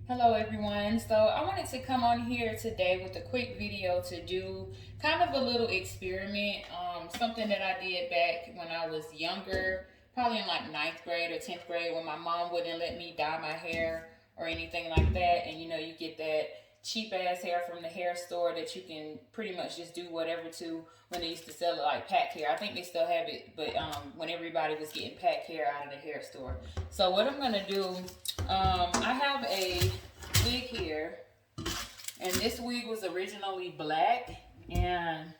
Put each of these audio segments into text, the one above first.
Hello everyone. So I wanted to come on here today with a quick video to do kind of a little experiment, something that I did back when I was younger, probably in like ninth grade or 10th grade, when my mom wouldn't let me dye my hair or anything like that. And you know, you get that cheap ass hair from the hair store that you can pretty much just do whatever to, when they used to sell it like pack hair. I think they still have it, but when everybody was getting pack hair out of the hair store. So what I'm gonna do, I have a wig here, and this wig was originally black, and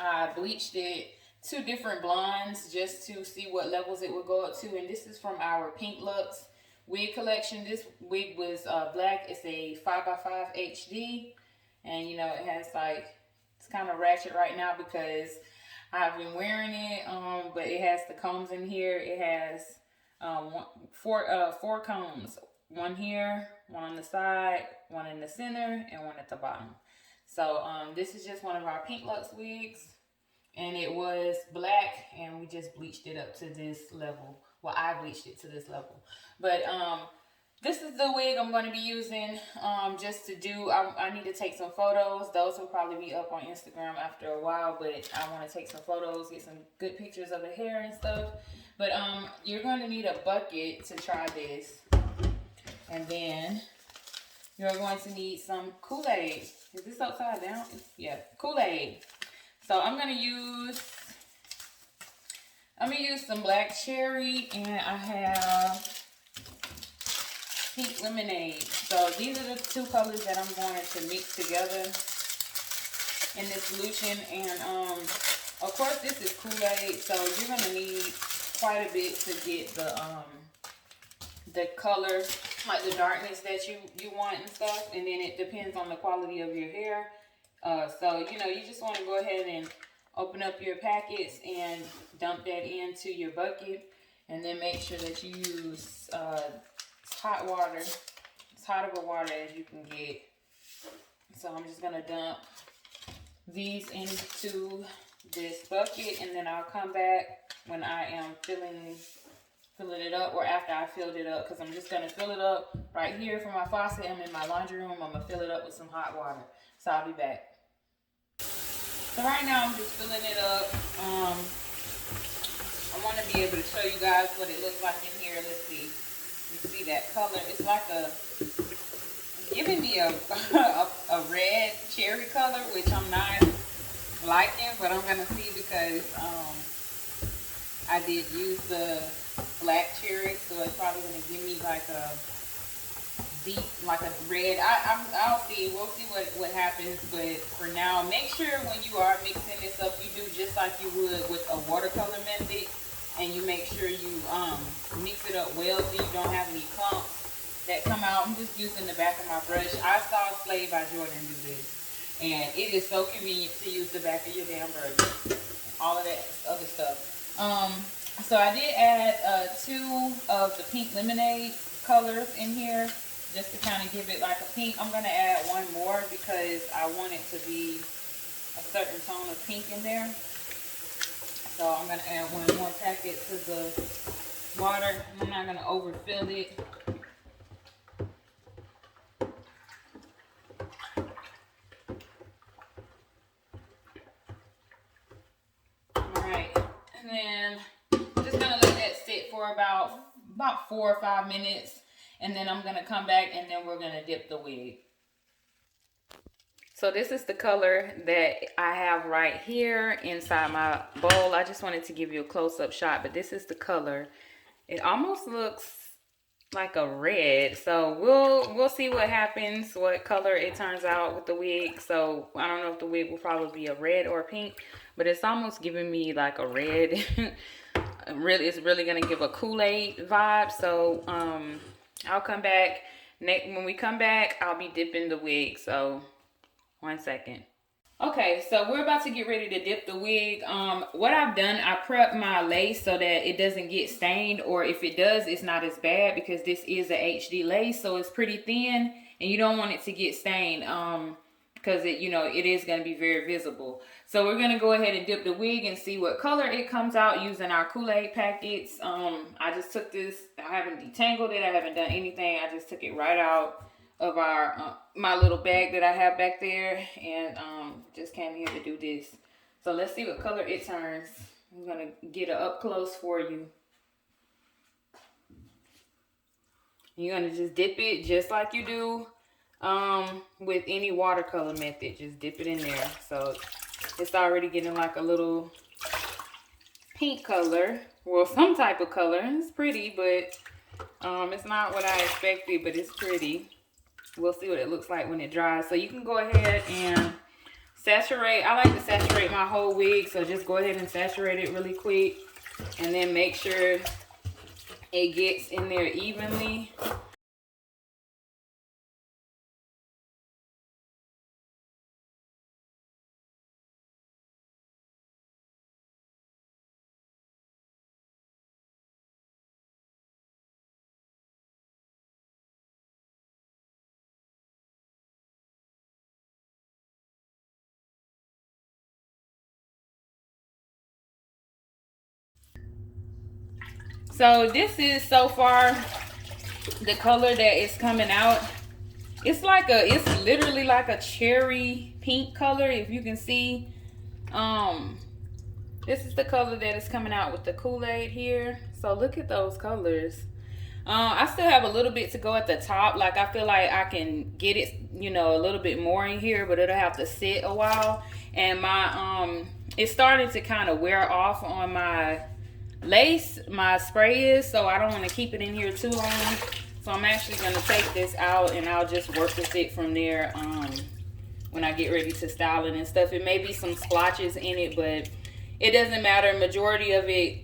I bleached it two different blondes just to see what levels it would go up to. And this is from our PinkLuxe wig collection. This wig was black. It's a 5x5 HD, and you know, it has like, it's kind of ratchet right now because I've been wearing it, but it has the combs in here. It has four combs, one here, one on the side, one in the center, and one at the bottom. So this is just one of our PinkLuxe wigs, and it was black, and we just bleached it up to this level. Well, I bleached it to this level, but this is the wig I'm going to be using just to do, I need to take some photos. Those will probably be up on Instagram after a while, but I want to take some photos, get some good pictures of the hair and stuff. But you're going to need a bucket to try this. And then you're going to need some Kool-Aid. Is this upside down? Yeah, Kool-Aid. So I'm going to use some black cherry, and I have pink lemonade. So these are the two colors that I'm going to mix together in this solution. And of course this is Kool-Aid, so you're going to need quite a bit to get the color, like the darkness that you want and stuff. And then it depends on the quality of your hair. So you know, you just want to go ahead and open up your packets and dump that into your bucket, and then make sure that you use hot water, as hot of a water as you can get. So I'm just gonna dump these into this bucket, and then I'll come back when I am filling it up, or after I filled it up, because I'm just gonna fill it up right here from my faucet. I'm in my laundry room. I'm gonna fill it up with some hot water. So I'll be back. So right now I'm just filling it up. I want to be able to show you guys what it looks like in here. Let's see. You see that color? It's like giving me a red cherry color, which I'm not liking, but I'm gonna see because I did use the black cherry, so it's probably gonna give me like a deep, like a red. I'll see. We'll see what happens. But for now, make sure when you are mixing this up, you do just like you would with a watercolor method, and you make sure you mix it up well so you don't have any clumps that come out. I'm just using the back of my brush. I saw Slave by Jordan do this, and it is so convenient to use the back of your damn brush. All of that other stuff. So I did add 2 of the pink lemonade colors in here, just to kind of give it like a pink. I'm going to add one more because I want it to be a certain tone of pink in there. So I'm going to add one more packet to the water. I'm not going to overfill it. Alright, and then I'm just going to let that sit for about 4 or 5 minutes. And then I'm going to come back, and then we're going to dip the wig. So this is the color that I have right here inside my bowl. I just wanted to give you a close-up shot, but this is the color. It almost looks like a red. So we'll see what happens, what color it turns out with the wig. So I don't know if the wig will probably be a red or a pink, but it's almost giving me like a red. It's really going to give a Kool-Aid vibe. So I'll come back. When we come back, I'll be dipping the wig. So 1 second. Okay, so we're about to get ready to dip the wig. What I've done, I prepped my lace so that it doesn't get stained, or if it does, it's not as bad because this is a HD lace, so it's pretty thin and you don't want it to get stained. because it, you know, it is going to be very visible. So we're going to go ahead and dip the wig and see what color it comes out using our Kool-Aid packets. I just took this, I haven't detangled it, I haven't done anything. I just took it right out of our my little bag that I have back there, and just came here to do this. So let's see what color it turns. I'm going to get it up close for you. You're going to just dip it just like you do with any watercolor method. Just dip it in there. So it's already getting like a little pink color. Well, some type of color. It's pretty, but it's not what I expected, but it's pretty. We'll see what it looks like when it dries. So you can go ahead and saturate. I like to saturate my whole wig, so just go ahead and saturate it really quick. And then make sure it gets in there evenly. So this is so far the color that is coming out. It's literally like a cherry pink color, if you can see. This is the color that is coming out with the Kool-Aid here. So look at those colors. I still have a little bit to go at the top. Like, I feel like I can get it, you know, a little bit more in here, but it'll have to sit a while. And my it's starting to kind of wear off on my lace, my spray is, so I don't want to keep it in here too long. So I'm actually going to take this out, and I'll just work with it from there when I get ready to style it and stuff. It may be some splotches in it, but it doesn't matter. Majority of it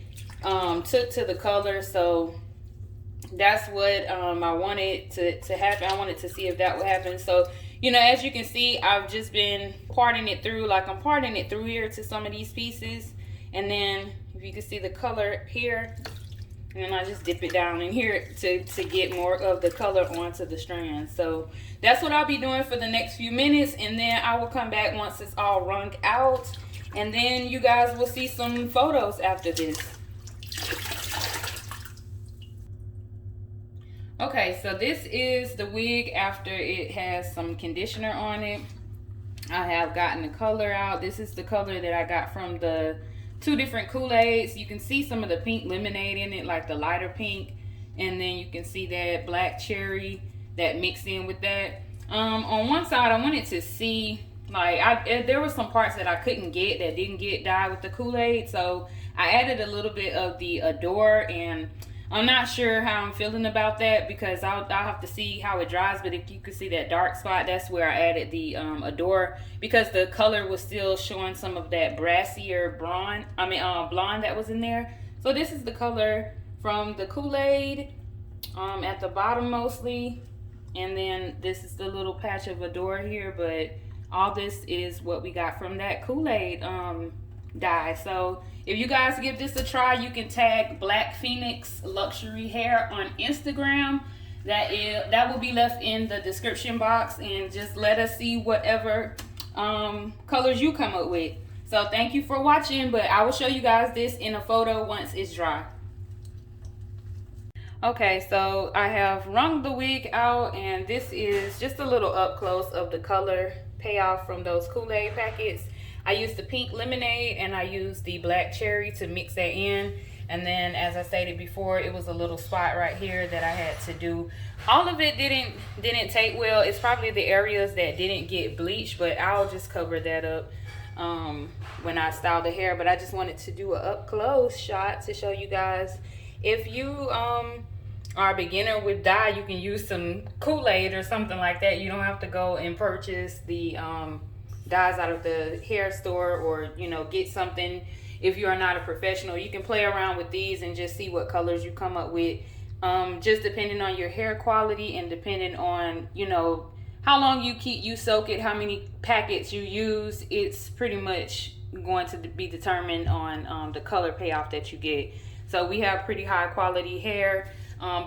took to the color, so that's what I wanted to happen. I wanted to see if that would happen. So, you know, as you can see, I've just been parting it through, like I'm parting it through here to some of these pieces. And then if you can see the color here, and I just dip it down in here to get more of the color onto the strand. So that's what I'll be doing for the next few minutes, and then I will come back once it's all wrung out, and then you guys will see some photos after this. Okay, so this is the wig after it has some conditioner on it. I have gotten the color out. This is the color that I got from the 2 different Kool-Aids. You can see some of the pink lemonade in it, like the lighter pink, and then you can see that black cherry that mixed in with that. On one side, I wanted to see, like, there were some parts that I couldn't get that didn't get dyed with the Kool-Aid, so I added a little bit of the Adore, and I'm not sure how I'm feeling about that because I'll have to see how it dries. But if you can see that dark spot, that's where I added the Adore, because the color was still showing some of that brassier blonde that was in there. So this is the color from the Kool-Aid at the bottom mostly, and then this is the little patch of Adore here. But all this is what we got from that Kool-Aid dye. So if you guys give this a try, you can tag Blac Phoenix Luxury Hair on Instagram. That will be left in the description box, and just let us see whatever colors you come up with. So thank you for watching, but I will show you guys this in a photo once it's dry. Okay, so I have wrung the wig out, and this is just a little up close of the color payoff from those Kool-Aid packets. I used the pink lemonade and I used the black cherry to mix that in. And then, as I stated before, it was a little spot right here that I had to do. All of it didn't take well. It's probably the areas that didn't get bleached, but I'll just cover that up when I style the hair. But I just wanted to do an up close shot to show you guys. If you are a beginner with dye, you can use some Kool-Aid or something like that. You don't have to go and purchase the dyes out of the hair store, or, you know, get something. If you are not a professional, you can play around with these and just see what colors you come up with, just depending on your hair quality and depending on, you know, how long you soak it, how many packets you use. It's pretty much going to be determined on the color payoff that you get. So we have pretty high quality hair,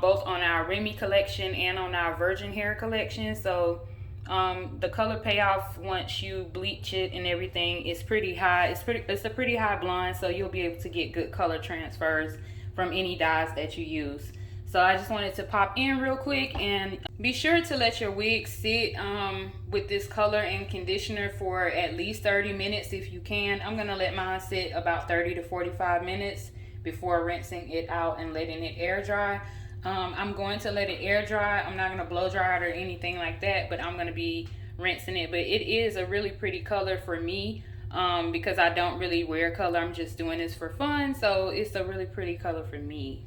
both on our Remy collection and on our virgin hair collection. So The color payoff once you bleach it and everything is pretty high. It's a pretty high blonde, so you'll be able to get good color transfers from any dyes that you use. So I just wanted to pop in real quick, and be sure to let your wig sit with this color and conditioner for at least 30 minutes if you can. I'm gonna let mine sit about 30 to 45 minutes before rinsing it out and letting it air dry. I'm going to let it air dry. I'm not gonna blow dry it or anything like that, but I'm gonna be rinsing it. But it is a really pretty color for me because I don't really wear color. I'm just doing this for fun, so it's a really pretty color for me.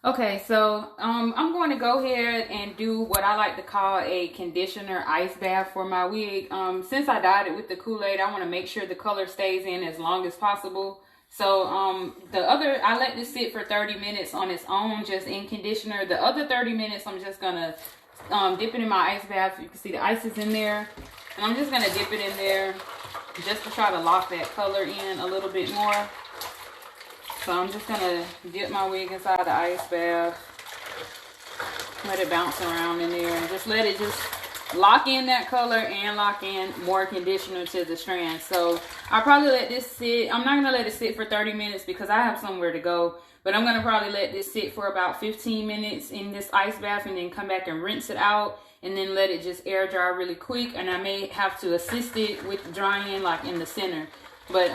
Okay, so I'm going to go ahead and do what I like to call a conditioner ice bath for my wig. Since I dyed it with the Kool-Aid, I want to make sure the color stays in as long as possible. So I let this sit for 30 minutes on its own, just in conditioner. The other 30 minutes, I'm just gonna dip it in my ice bath. You can see the ice is in there, and I'm just gonna dip it in there just to try to lock that color in a little bit more. So I'm just gonna dip my wig inside the ice bath, let it bounce around in there, and just let it just lock in that color and lock in more conditioner to the strand. So I'll probably let this sit. I'm not gonna let it sit for 30 minutes because I have somewhere to go, but I'm gonna probably let this sit for about 15 minutes in this ice bath and then come back and rinse it out and then let it just air dry really quick. And I may have to assist it with drying like in the center. But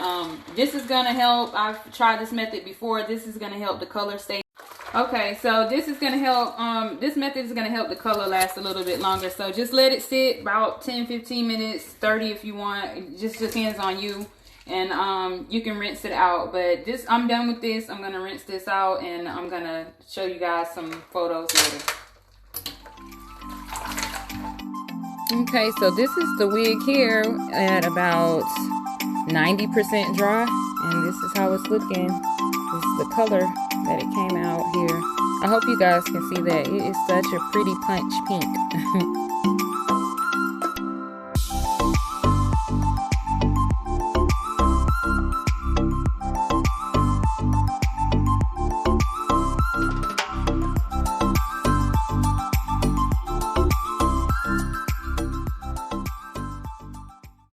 this is gonna help. I've tried this method before. This is gonna help the color stay. Okay, so this is gonna help. This method is gonna help the color last a little bit longer. So just let it sit about 10-15 minutes, 30 if you want. It just depends on you, and you can rinse it out. But this, I'm done with this. I'm gonna rinse this out, and I'm gonna show you guys some photos later. Okay, so this is the wig here at about 90% dry, and this is how it's looking. This is the color that it came out here. I hope you guys can see that. It is such a pretty punch pink.